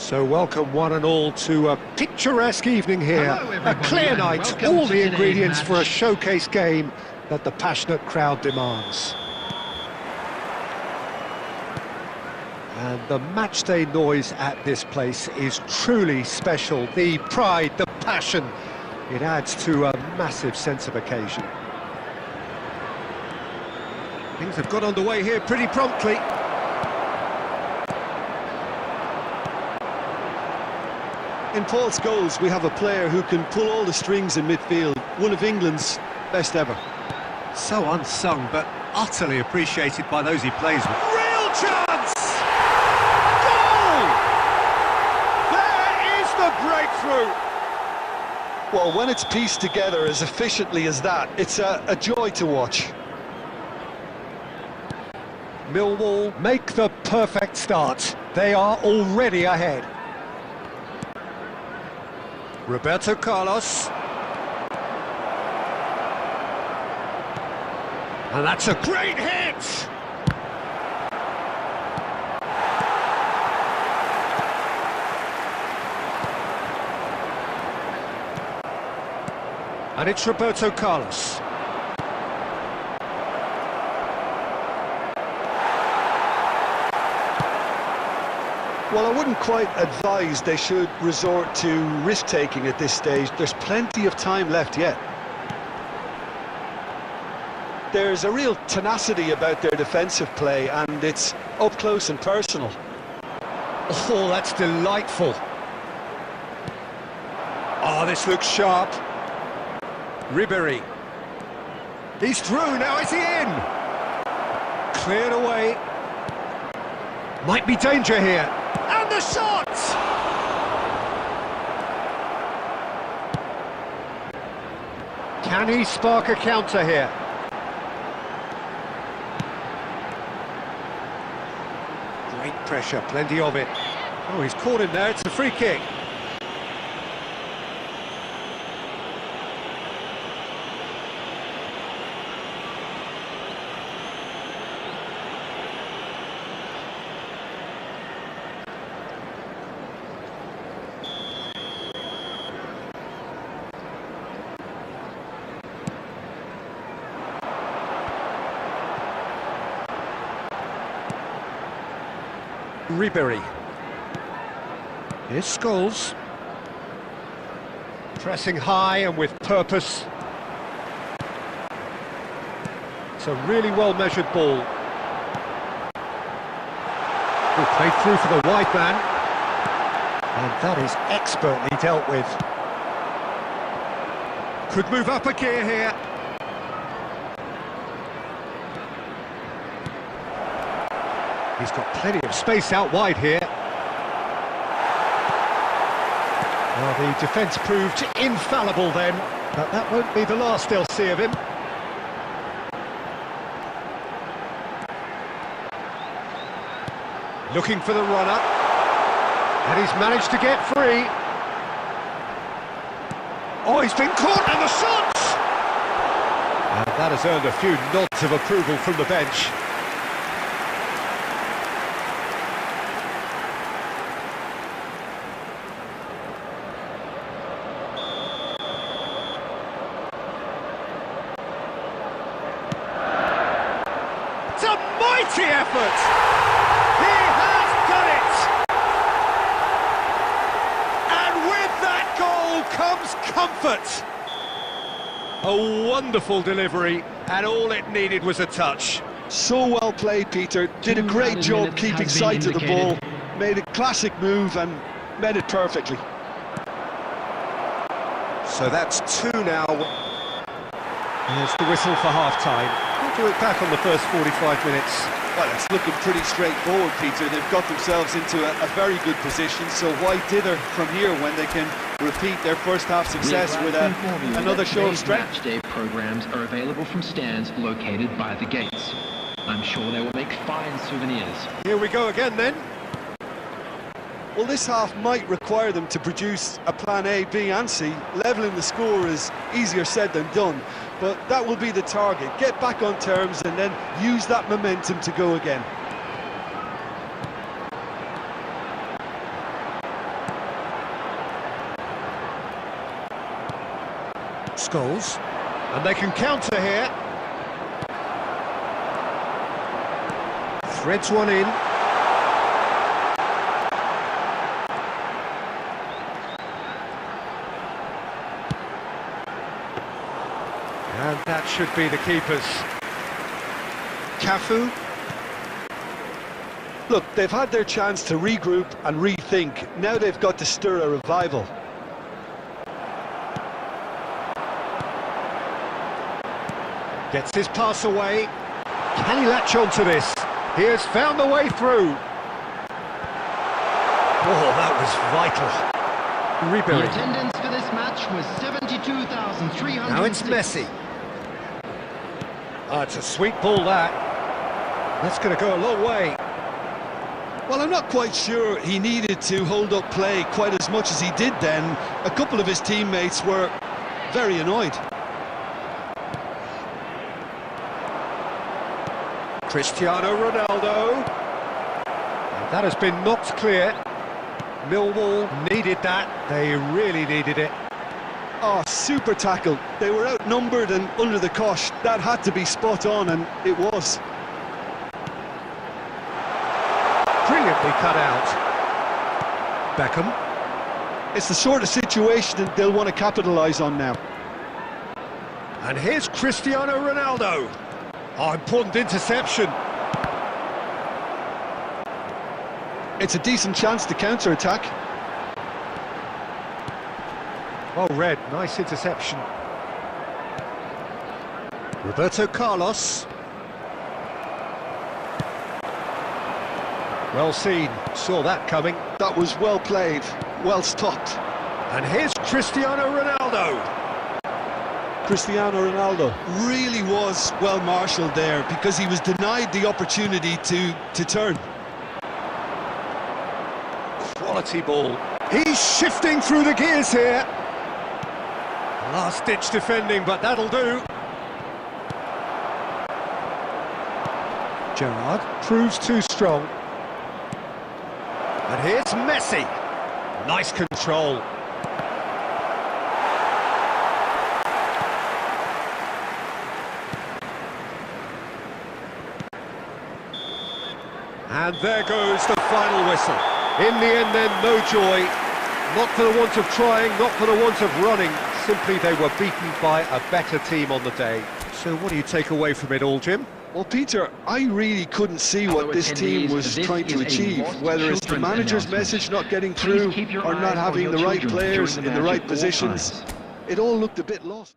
So welcome one and all to a picturesque evening here, a clear night, all the ingredients for a showcase game that the passionate crowd demands. And the matchday noise at this place is truly special. The pride, the passion, it adds to a massive sense of occasion. Things have got underway here pretty promptly. In Paul's goals, we have a player who can pull all the strings in midfield, one of England's best ever. So unsung, but utterly appreciated by those he plays with. Real chance! Goal! There is the breakthrough! Well, when it's pieced together as efficiently as that, it's a joy to watch. Millwall make the perfect start. They are already ahead. Roberto Carlos. And that's a great hit! And it's Roberto Carlos. Well, I wouldn't quite advise they should resort to risk-taking at this stage. There's plenty of time left yet. There's a real tenacity about their defensive play, and it's up close and personal. Oh, that's delightful. Oh, this looks sharp. Ribery. He's through, now is he in? Cleared away. Might be danger here. And the shot! Can he spark a counter here? Great pressure, plenty of it. Oh, he's caught him there, it's a free kick. Ribery. Here's Scholes. Pressing high and with purpose. It's a really well-measured ball. Oh, played through for the wide man. And that is expertly dealt with. Could move up a gear here. He's got plenty of space out wide here. Well, the defence proved infallible then, but that won't be the last they'll see of him. Looking for the runner. And he's managed to get free. Oh, he's been caught, and the shot! And that has earned a few nods of approval from the bench. It's a mighty effort! He has done it! And with that goal comes comfort! A wonderful delivery, and all it needed was a touch. So well played, Peter. Did a great job keeping sight of the ball. Made a classic move and met it perfectly. So that's 2 now. There's the whistle for half-time. We'll do it back on the first 45 minutes. Well, it's looking pretty straightforward, Peter. They've got themselves into a very good position, so why dither from here when they can repeat their first half success with another show of strength? Matchday programs are available from stands located by the gates. I'm sure they will make fine souvenirs. Here we go again then. Well, this half might require them to produce a plan A, B and C. Levelling the score is easier said than done, but that will be the target. Get back on terms and then use that momentum to go again. Scholes, and they can counter here. Threads one in. And that should be the keepers. Cafu. Look, they've had their chance to regroup and rethink. Now they've got to stir a revival. Gets his pass away. Can he latch on to this? He has found the way through. Oh, that was vital. The Ribery. attendance for this match was 72,300. Now it's Messi. Oh, it's a sweet ball, that. That's going to go a long way. Well, I'm not quite sure he needed to hold up play quite as much as he did then. A couple of his teammates were very annoyed. Cristiano Ronaldo. And that has been knocked clear. Millwall needed that. They really needed it. Oh, super tackle. They were outnumbered and under the cosh. That had to be spot on, and it was. Brilliantly cut out. Beckham. It's the sort of situation that they'll want to capitalise on now. And here's Cristiano Ronaldo. Oh, important interception. It's a decent chance to counter-attack. Oh, Red, nice interception. Roberto Carlos. Well seen, saw that coming. That was well played, well stopped. And here's Cristiano Ronaldo. Cristiano Ronaldo really was well marshalled there because he was denied the opportunity to turn. Quality ball. He's shifting through the gears here. Last-ditch defending, but that'll do. Gerrard proves too strong. And here's Messi. Nice control. And there goes the final whistle. In the end then, no joy. Not for the want of trying, not for the want of running. Simply they were beaten by a better team on the day. So what do you take away from it all, Jim? Well, Peter, I really couldn't see what this team was trying to achieve, whether it's the manager's message not getting through or not having the right players in the right positions. It all looked a bit lost.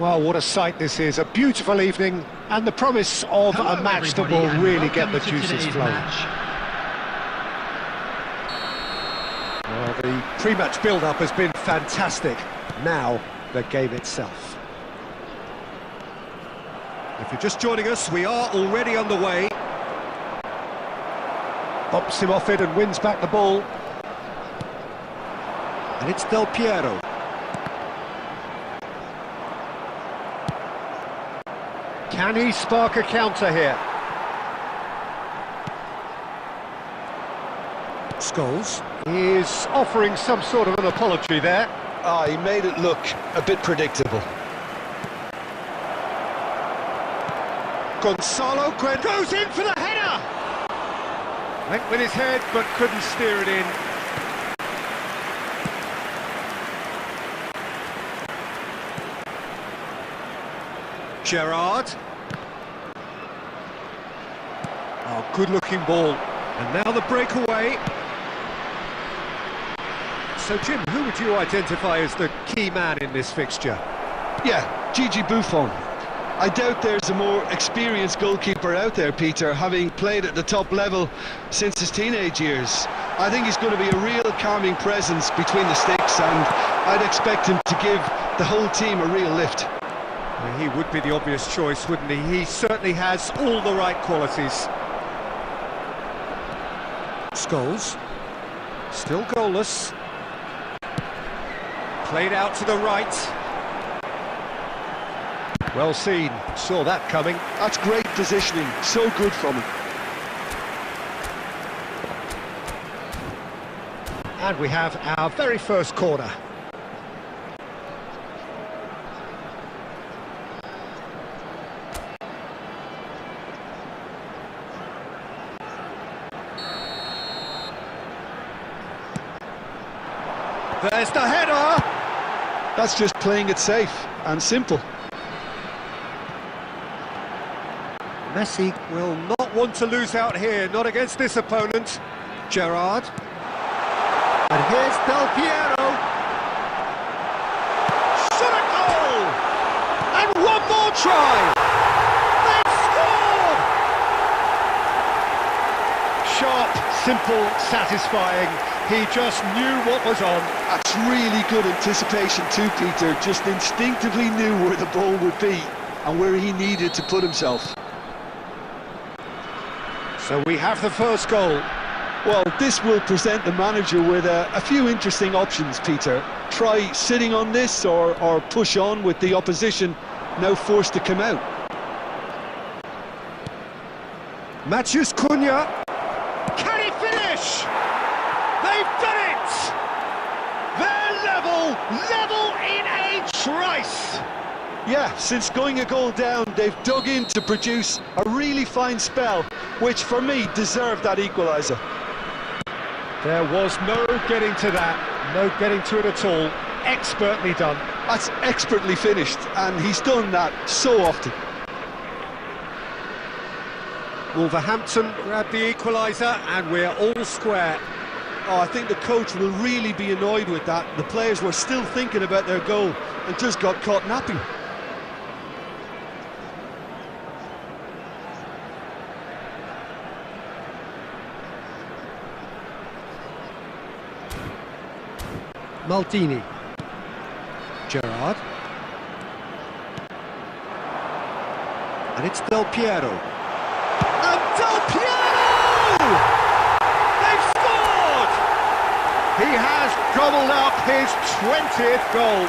Well, what a sight this is. A beautiful evening and the promise of a match that will really get the juices flowing. Well, the pre-match build-up has been fantastic. Now, the game itself. If you're just joining us, we are already underway. Bumps him off it and wins back the ball. And it's Del Piero. Can he spark a counter here? Scholes is offering some sort of an apology there. He made it look a bit predictable. Gonzalo goes in for the header! Went with his head, but couldn't steer it in. Gerrard. Oh, good-looking ball. And now the breakaway. So, Jim, who would you identify as the key man in this fixture? Yeah, Gigi Buffon. I doubt there's a more experienced goalkeeper out there, Peter, having played at the top level since his teenage years. I think he's going to be a real calming presence between the sticks, and I'd expect him to give the whole team a real lift. Well, he would be the obvious choice, wouldn't he? He certainly has all the right qualities. Scholes, still goalless. Played out to the right. Well seen, saw that coming. That's great positioning, so good from him. And we have our very first corner. There's the header! That's just playing it safe and simple. Messi will not want to lose out here, not against this opponent. Gerrard. And here's Del Piero. Shot a goal! And one more try! They've scored! Sharp, simple, satisfying. He just knew what was on. That's really good anticipation too, Peter. Just instinctively knew where the ball would be and where he needed to put himself. So we have the first goal. Well, this will present the manager with a few interesting options, Peter. Try sitting on this or push on with the opposition now forced to come out. Matheus Cunha. Can he finish? They've done it! They're level in a trice! Yeah, since going a goal down, they've dug in to produce a really fine spell, which for me deserved that equaliser. There was no getting to that, no getting to it at all. Expertly done. That's expertly finished, and he's done that so often. Wolverhampton grabbed the equaliser, and we're all square. Oh, I think the coach will really be annoyed with that. The players were still thinking about their goal and just got caught napping. Maldini. Gerrard. And it's Del Piero. And Del Piero! They've scored! He has gobbled up his 20th goal.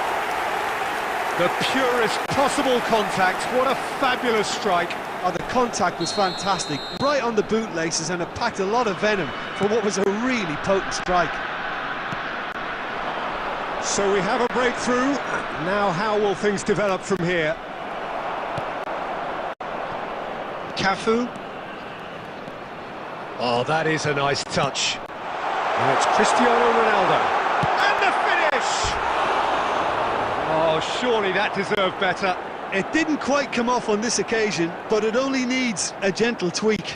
The purest possible contact. What a fabulous strike. Oh, the contact was fantastic. Right on the bootlaces, and it packed a lot of venom for what was a really potent strike. So we have a breakthrough. Now how will things develop from here? Cafu. Oh, that is a nice touch. And it's Cristiano Ronaldo. And the finish! Oh, surely that deserved better. It didn't quite come off on this occasion, but it only needs a gentle tweak.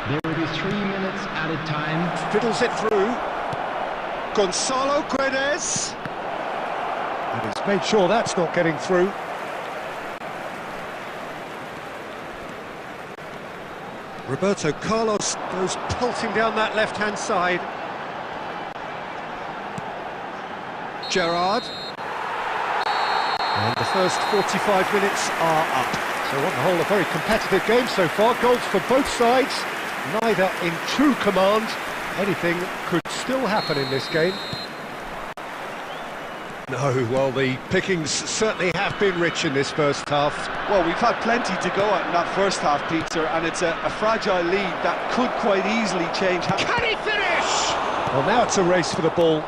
There will be 3 minutes added time. Fiddles it through. Gonzalo Guedes. And he's made sure that's not getting through. Roberto Carlos goes pulsing down that left-hand side. Gerrard. And the first 45 minutes are up. So on the whole, a very competitive game so far. Goals for both sides, neither in true command. Anything could still happen in this game. No, well, the pickings certainly have been rich in this first half. Well, we've had plenty to go at in that first half, Peter, and it's a fragile lead that could quite easily change. Can he finish? Well, now it's a race for the ball.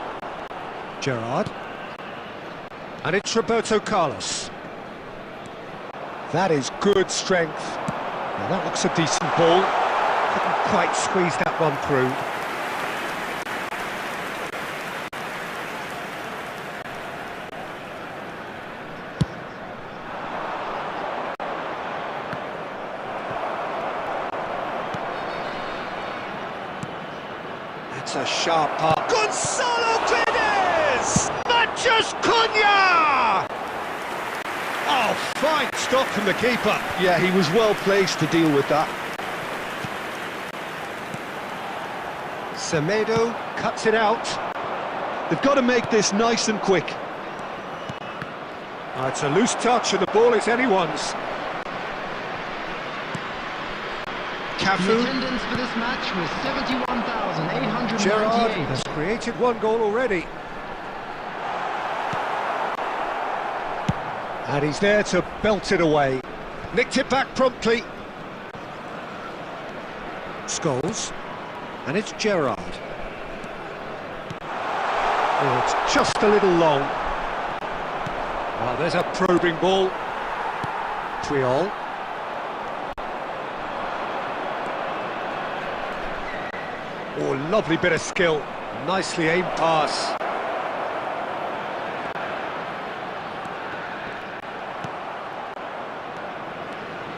Gerrard. And it's Roberto Carlos. That is good strength. Now that looks a decent ball. Couldn't quite squeeze that one through. That's a sharp pass. Gonzalo Guedes! Matches Cunha! Oh, fine stop from the keeper. Yeah, he was well placed to deal with that. Semedo cuts it out. They've got to make this nice and quick. Oh, it's a loose touch and the ball is anyone's. The Cafu. attendance for this match was 71,898. Gerrard has created one goal already. And he's there to belt it away. Nicked it back promptly. Scholes. And it's Gerrard. Oh, it's just a little long. Well, there's a probing ball. Puyol. Oh, lovely bit of skill. Nicely aimed pass.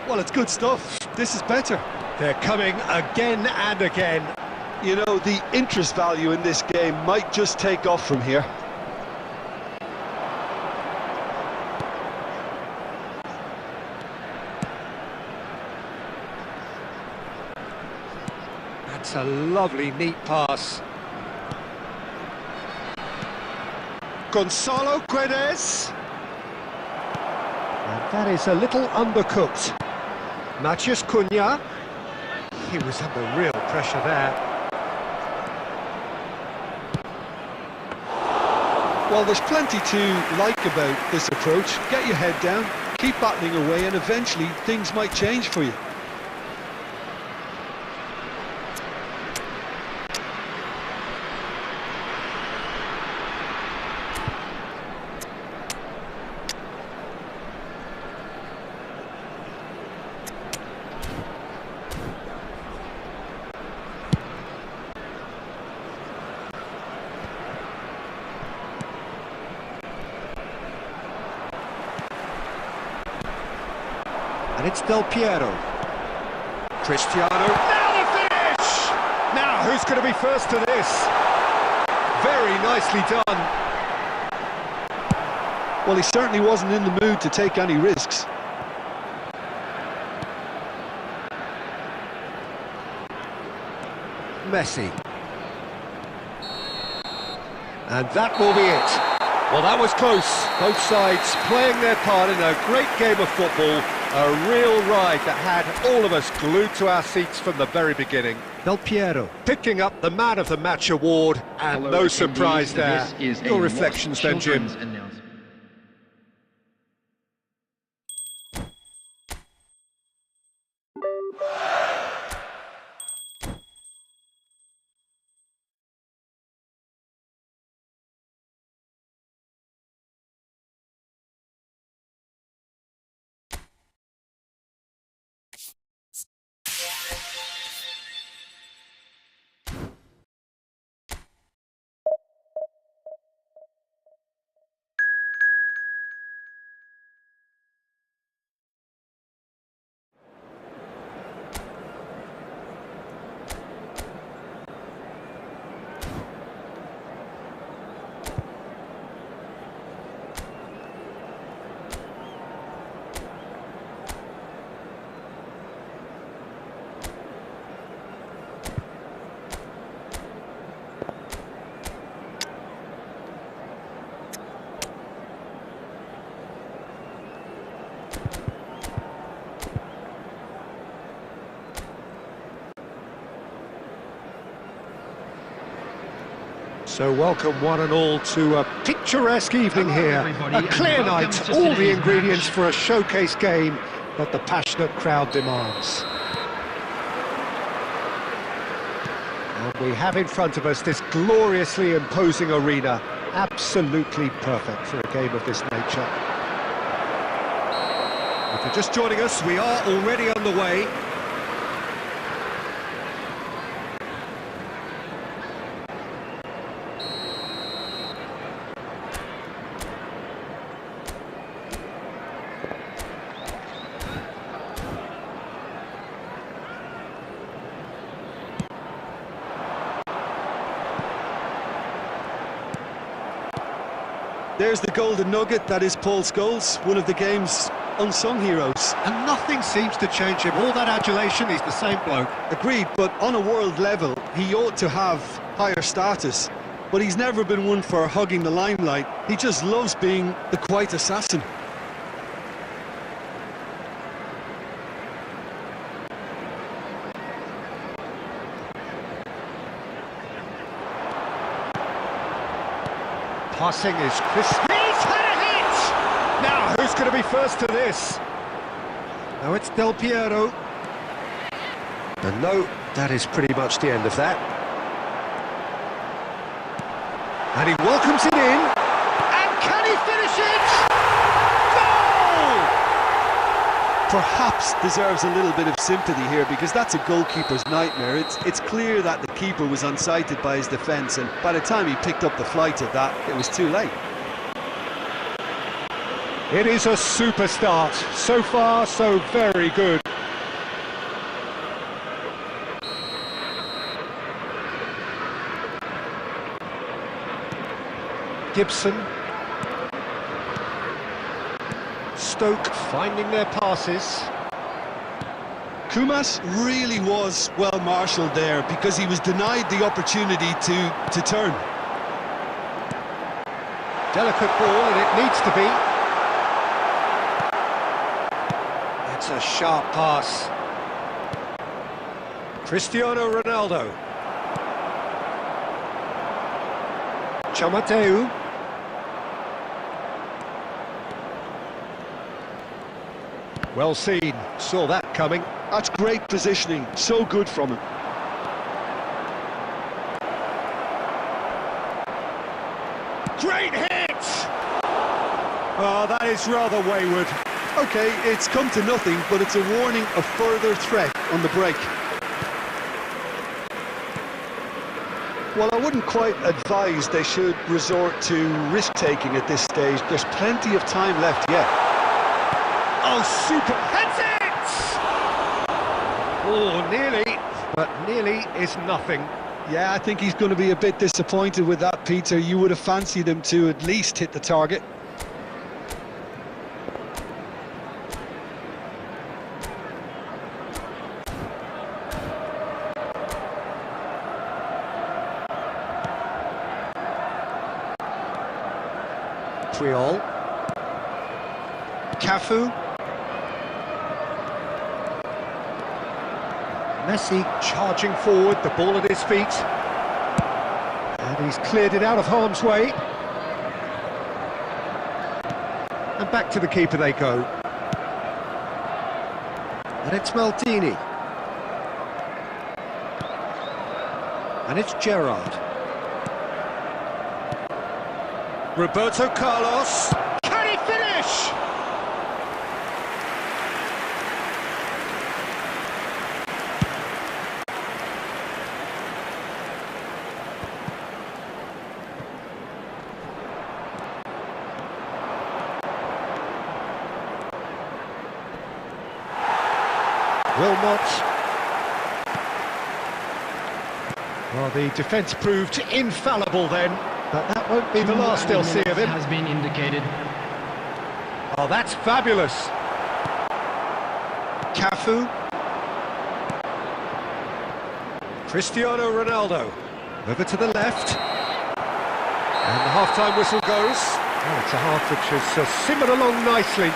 Well, it's good stuff. This is better. They're coming again and again. You know, the interest value in this game might just take off from here. That's a lovely, neat pass. Gonzalo Guedes. And that is a little undercooked. Mathias Cunha. He was under real pressure there. Well, there's plenty to like about this approach. Get your head down, keep battling away, and eventually things might change for you. And it's Del Piero. Cristiano. Now the finish! Now, who's going to be first to this? Very nicely done. Well, he certainly wasn't in the mood to take any risks. Messi. And that will be it. Well, that was close. Both sides playing their part in a great game of football. A real ride that had all of us glued to our seats from the very beginning. Del Piero picking up the Man of the Match award, and no surprise there. Your reflections then, Jim? So welcome one and all to a picturesque evening here. everybody, A clear and welcome night, to all the today's ingredients match. for a showcase game that the passionate crowd demands. And we have in front of us this gloriously imposing arena, absolutely perfect for a game of this nature. If you're just joining us, we are already underway. There's the golden nugget, that is Paul Scholes, one of the game's unsung heroes. And nothing seems to change him. All that adulation, he's the same bloke. Agreed, but on a world level, he ought to have higher status. But he's never been one for hugging the limelight. He just loves being the quiet assassin. Passing is crisp. He's had a hit! Now, who's going to be first to this? No, it's Del Piero. And no, that is pretty much the end of that. And he welcomes it in. And can he finish it? Goal! Perhaps deserves a little bit of sympathy here, because that's a goalkeeper's nightmare. It's clear that the keeper was unsighted by his defence, and by the time he picked up the flight of that, it was too late. It is a super start. So far, so very good. Gibson. Stoke finding their passes. Kumas really was well marshalled there, because he was denied the opportunity to turn. Delicate ball, and it needs to be. It's a sharp pass. Cristiano Ronaldo. Chamateu. Well seen, saw that coming. That's great positioning, so good from him. Great hit! Oh, that is rather wayward. Okay, it's come to nothing, but it's a warning of further threat on the break. Well, I wouldn't quite advise they should resort to risk-taking at this stage. There's plenty of time left yet. Oh, super! That's it! Oh, nearly, but nearly is nothing. Yeah, I think he's going to be a bit disappointed with that, Peter. You would have fancied him to at least hit the target. Triol. Cafu. Messi charging forward, the ball at his feet. And he's cleared it out of harm's way. And back to the keeper they go. And it's Maldini. And it's Gerrard. Roberto Carlos. Can he finish? Wilmot. Well, the defence proved infallible then, but that won't be the last they'll see of him. Has been indicated. Oh, that's fabulous. Cafu. Cristiano Ronaldo. Over to the left. And the half-time whistle goes. Oh, it's a half which has simmered along nicely,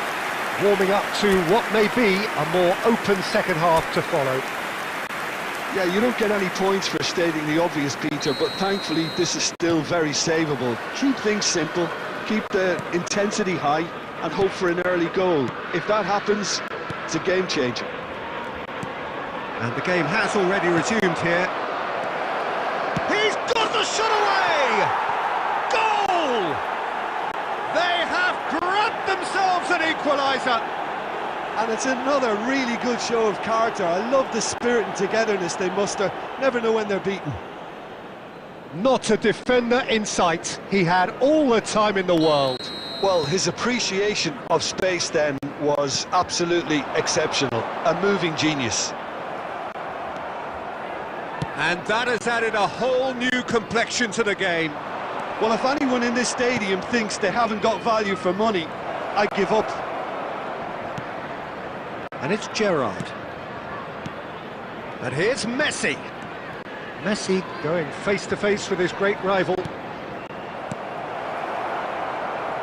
warming up to what may be a more open second half to follow. Yeah, you don't get any points for stating the obvious, Peter, but thankfully this is still very savable. Keep things simple, keep the intensity high, and hope for an early goal. If that happens, it's a game changer. And the game has already resumed here. He's got the shot away! Goal! They have grabbed themselves an equaliser. And it's another really good show of character. I love the spirit and togetherness they muster. Never know when they're beaten. Not a defender in sight. He had all the time in the world. Well, his appreciation of space then was absolutely exceptional. A moving genius. And that has added a whole new complexion to the game. Well, if anyone in this stadium thinks they haven't got value for money, I give up. And it's Gerrard. And here's Messi. Messi going face-to-face with his great rival.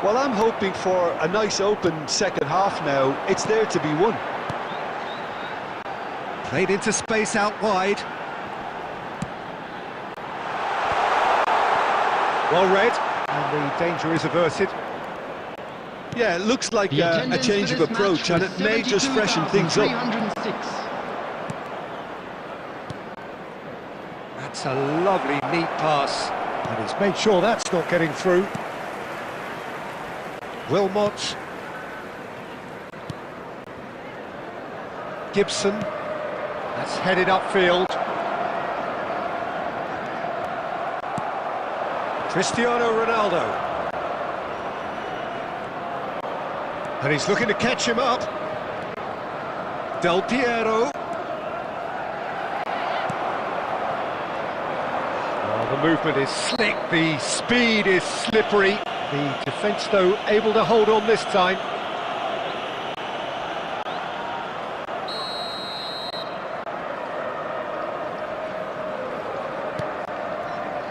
Well, I'm hoping for a nice open second half now. It's there to be won. Played into space out wide. Well read, and the danger is averted. Yeah, it looks like a change of approach, and it may just freshen things up. That's a lovely, neat pass, and he's made sure that's not getting through. Wilmot. Gibson. That's headed upfield. Cristiano Ronaldo. And he's looking to catch him up. Del Piero. Well, the movement is slick, the speed is slippery. The defence, though, able to hold on this time.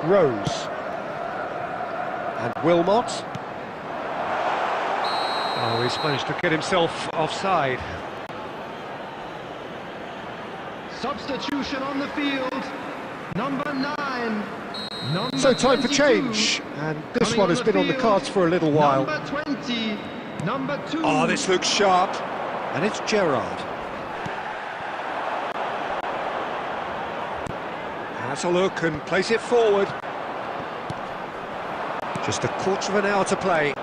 Rose. And Wilmot. Oh, he's managed to get himself offside. Substitution on the field. Number 9. So time for change, and this one has been on the cards for a little while. Number 20. Number 2. Oh, this looks sharp. And it's Gerrard. Has a look and plays it forward. Just a quarter of an hour to play.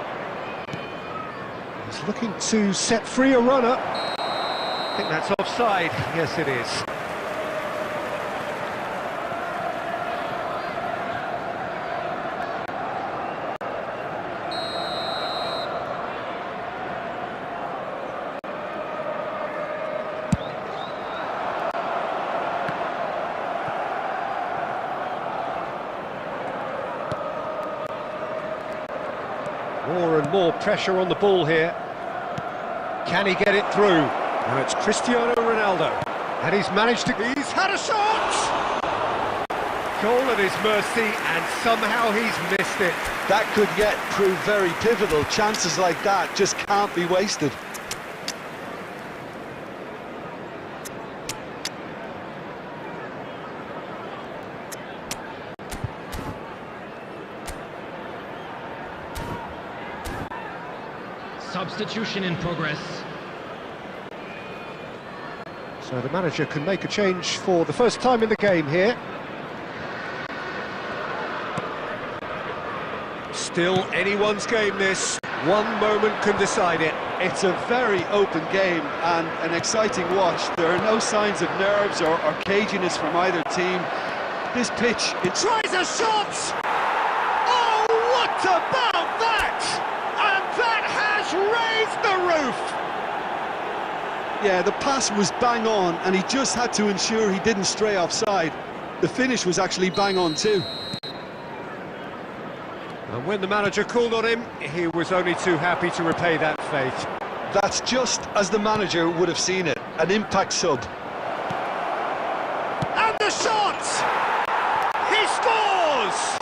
He's looking to set free a runner. I think that's offside. Yes, it is. More and more pressure on the ball here. Can he get it through? Now it's Cristiano Ronaldo. And he's managed to... He's had a shot! Goal at his mercy, and somehow he's missed it. That could yet prove very pivotal. Chances like that just can't be wasted. Substitution in progress. So the manager can make a change for the first time in the game here. Still anyone's game this. One moment can decide it. It's a very open game and an exciting watch. There are no signs of nerves or caginess from either team. This pitch, it Tries a shot! Oh, what about that? And that has raised the roof! yeah, the pass was bang on and he just had to ensure he didn't stray offside. The finish was actually bang on too. And when the manager called on him, he was only too happy to repay that faith. That's just as the manager would have seen it, an impact sub. And the shot! He scores!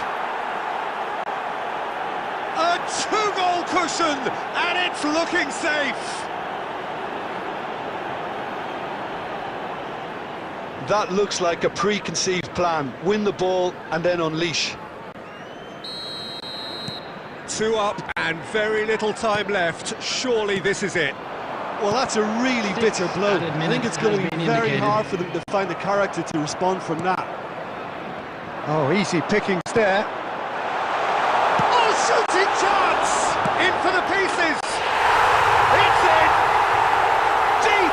A two-goal cushion, and it's looking safe. That looks like a preconceived plan. Win the ball and then unleash. 2 up and very little time left. Surely this is it. Well, that's a really bitter blow. I think it's going to be very hard for them to find the character to respond from that. Oh, easy pickings there. Oh, shooting chance! In for the pieces! It's in! Deep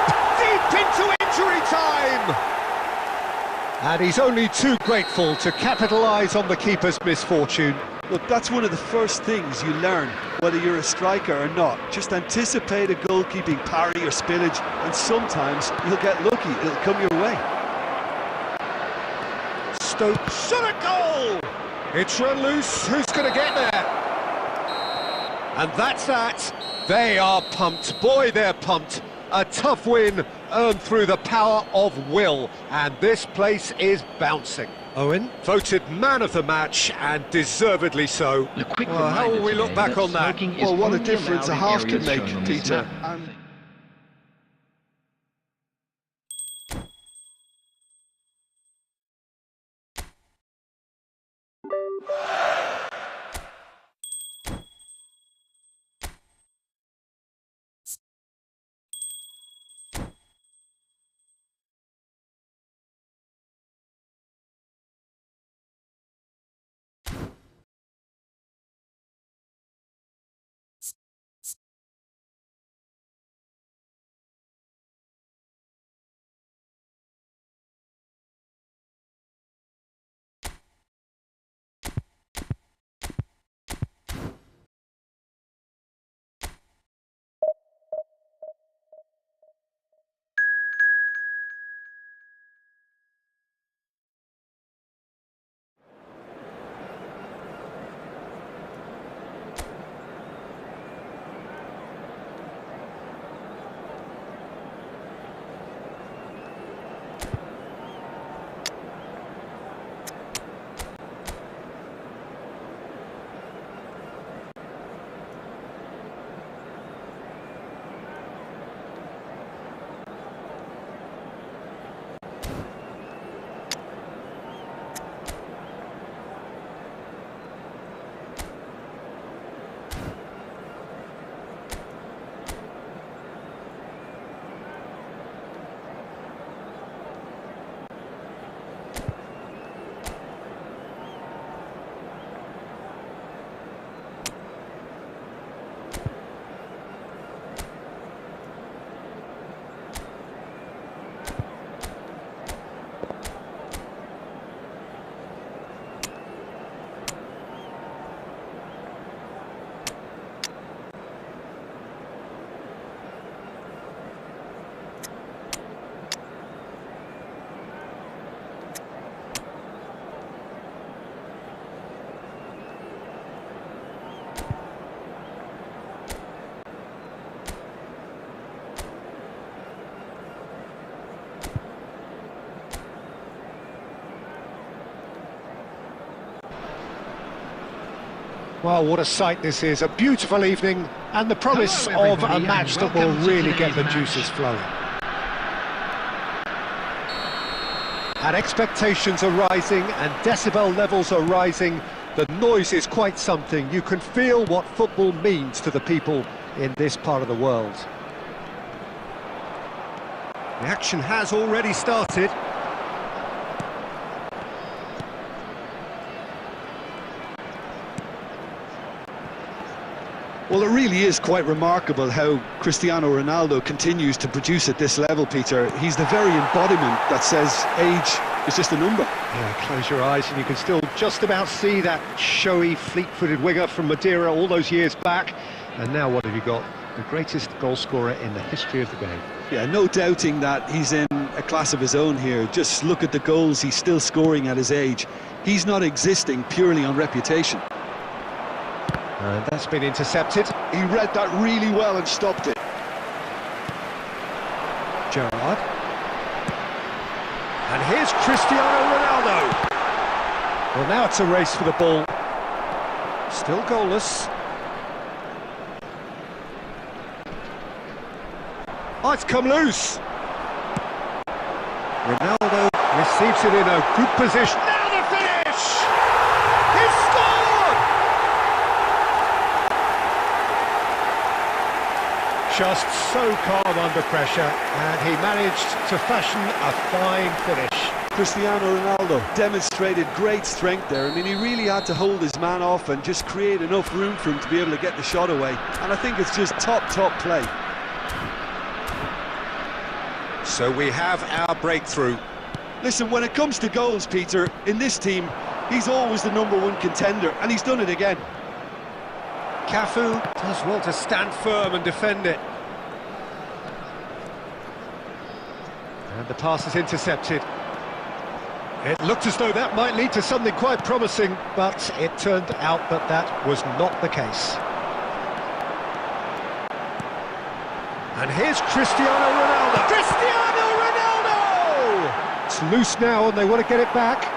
into injury time! And he's only too grateful to capitalise on the keeper's misfortune. Look, that's one of the first things you learn, whether you're a striker or not. Just anticipate a goalkeeping parry or spillage, and sometimes you'll get lucky, it'll come your way. Stoke shot a goal! It's run loose, who's going to get there? And that's that. They are pumped, boy they're pumped. A tough win earned through the power of will, and this place is bouncing. Owen, voted man of the match, and deservedly so. Well, how will we look back on that? Well, what a difference a half can make, Peter. Well, what a sight this is, a beautiful evening, and the promise of a match that will really get the juices flowing. And expectations are rising, and decibel levels are rising. The noise is quite something. You can feel what football means to the people in this part of the world. The action has already started. Well, it really is quite remarkable how Cristiano Ronaldo continues to produce at this level, Peter. He's the very embodiment that says age is just a number. Yeah, close your eyes and you can still just about see that showy, fleet-footed winger from Madeira all those years back. And now what have you got? The greatest goal scorer in the history of the game. Yeah, no doubting that he's in a class of his own here. Just look at the goals he's still scoring at his age. He's not existing purely on reputation. And that's been intercepted. He read that really well and stopped it. Gerrard. And here's Cristiano Ronaldo. Well, now it's a race for the ball. Still goalless. Oh, it's come loose. Ronaldo receives it in a good position. Now the finish! He's scored! Just so calm under pressure, and he managed to fashion a fine finish. Cristiano Ronaldo demonstrated great strength there. I mean, he really had to hold his man off and just create enough room for him to be able to get the shot away. And I think it's just top play. So we have our breakthrough. Listen, when it comes to goals, Peter, in this team, he's always the #1 contender, and he's done it again. Cafu does well to stand firm and defend it. And the pass is intercepted. It looked as though that might lead to something quite promising, but it turned out that that was not the case. And here's Cristiano Ronaldo. Cristiano Ronaldo! It's loose now and they want to get it back.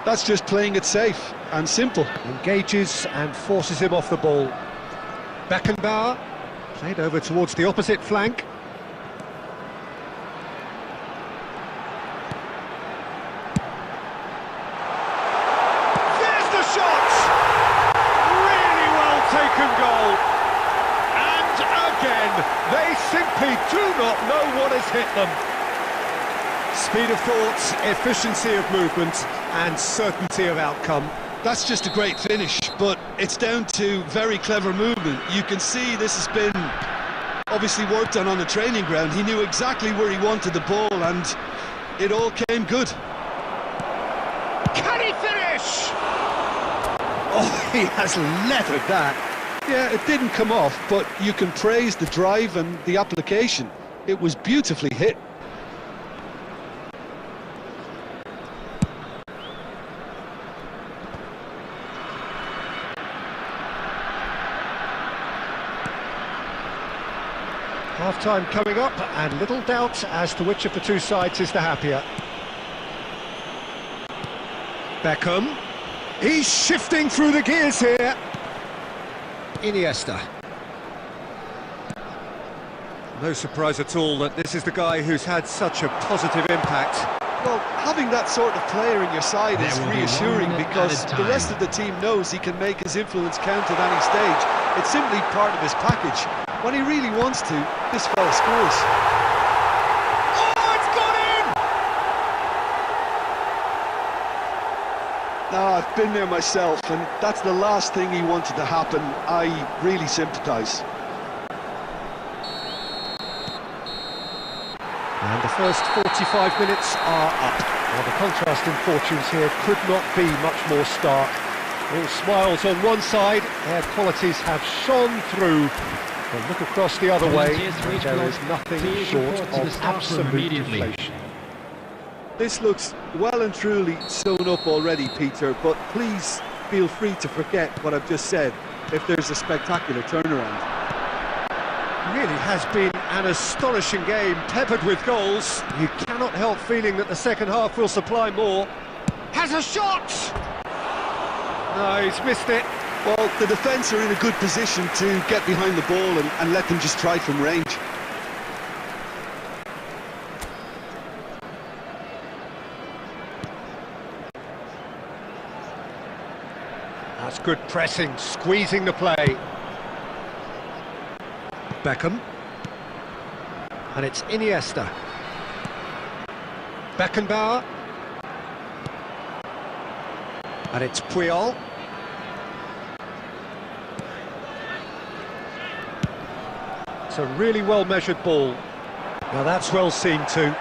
That's just playing it safe and simple. Engages and forces him off the ball. Beckenbauer played over towards the opposite flank. There's the shot! Really well taken goal. And again, they simply do not know what has hit them. Speed of thought, efficiency of movement, and certainty of outcome. That's just a great finish, but it's down to very clever movement. You can see this has been obviously worked on the training ground. He knew exactly where he wanted the ball, and it all came good. Can he finish? Oh, he has leathered that. Yeah, it didn't come off, but you can praise the drive and the application. It was beautifully hit. Half-time coming up, and little doubt as to which of the two sides is the happier. Beckham. He's shifting through the gears here. Iniesta. No surprise at all that this is the guy who's had such a positive impact. Well, having that sort of player in your side is reassuring because the rest of the team knows he can make his influence count at any stage. It's simply part of his package. When he really wants to, this fella scores. Oh, it's gone in! No, I've been there myself, and that's the last thing he wanted to happen. I really sympathise. And the first 45 minutes are up. Well, the contrast in fortunes here could not be much more stark. All smiles on one side, their qualities have shone through. But look across the other way, there is nothing short of absolute deflation. This looks well and truly sewn up already, Peter, but please feel free to forget what I've just said if there's a spectacular turnaround. Really has been an astonishing game, peppered with goals. You cannot help feeling that the second half will supply more. Has a shot! No, he's missed it. Well, the defence are in a good position to get behind the ball and let them just try from range. That's good pressing, squeezing the play. Beckham. And it's Iniesta. Beckenbauer. And it's Puyol. It's a really well-measured ball. Now that's well seen too.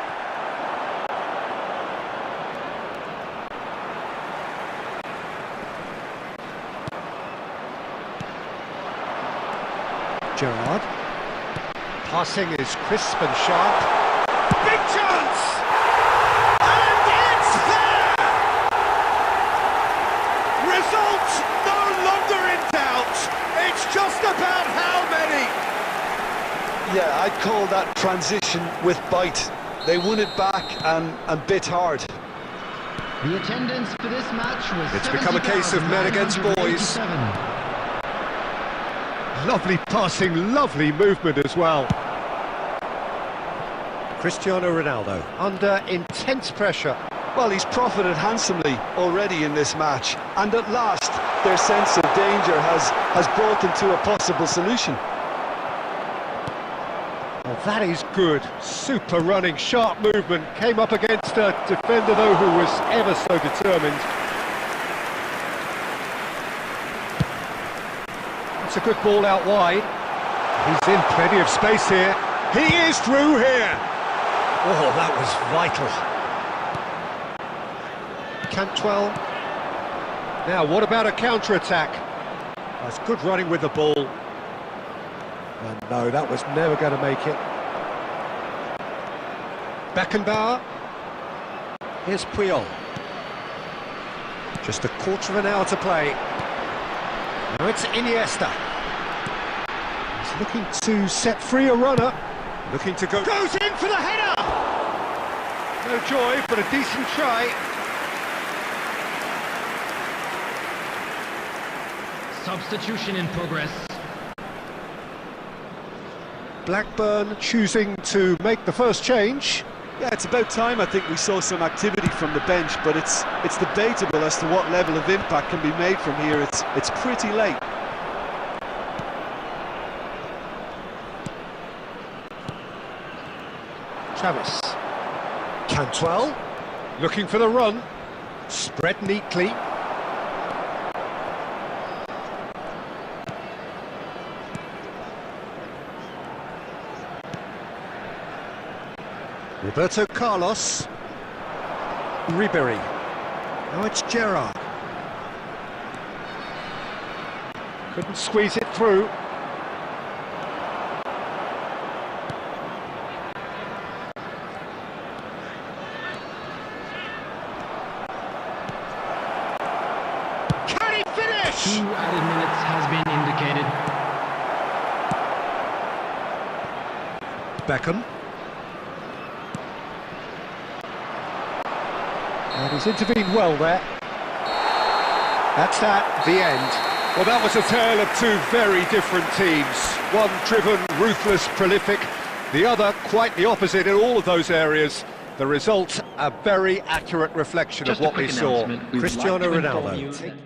Gerrard. Passing is crisp and sharp. Big chance! And it's there! Result no longer in doubt. It's just about how many. Yeah, I'd call that transition with bite. They won it back and bit hard. The attendance for this match was It's become a case of men against boys. Lovely passing, lovely movement as well. Cristiano Ronaldo, under intense pressure. Well, he's profited handsomely already in this match, and at last their sense of danger has brought them to a possible solution. Well, that is good. Super running, sharp movement. Came up against a defender, though, who was ever so determined. It's a good ball out wide. He's in plenty of space here. He is through here. Oh, that was vital. Cantwell. Now, what about a counter-attack? That's good running with the ball. And no, that was never going to make it. Beckenbauer. Here's Puyol. Just a quarter of an hour to play. Now it's Iniesta. He's looking to set free a runner. Looking to go... Goes in for the header! No joy, but a decent try. Substitution in progress. Blackburn choosing to make the first change. Yeah, it's about time I think we saw some activity from the bench, but it's debatable as to what level of impact can be made from here. It's pretty late. Travis. Cantwell. Looking for the run. Spread neatly. Roberto Carlos. Ribery. Now it's Gerrard. Couldn't squeeze it through. Can he finish? 2 added minutes has been indicated. Beckham. And he's intervened well there. That's that, the end. Well, that was a tale of two very different teams. One driven, ruthless, prolific. The other quite the opposite in all of those areas. The result, a very accurate reflection of what we saw. Cristiano Ronaldo.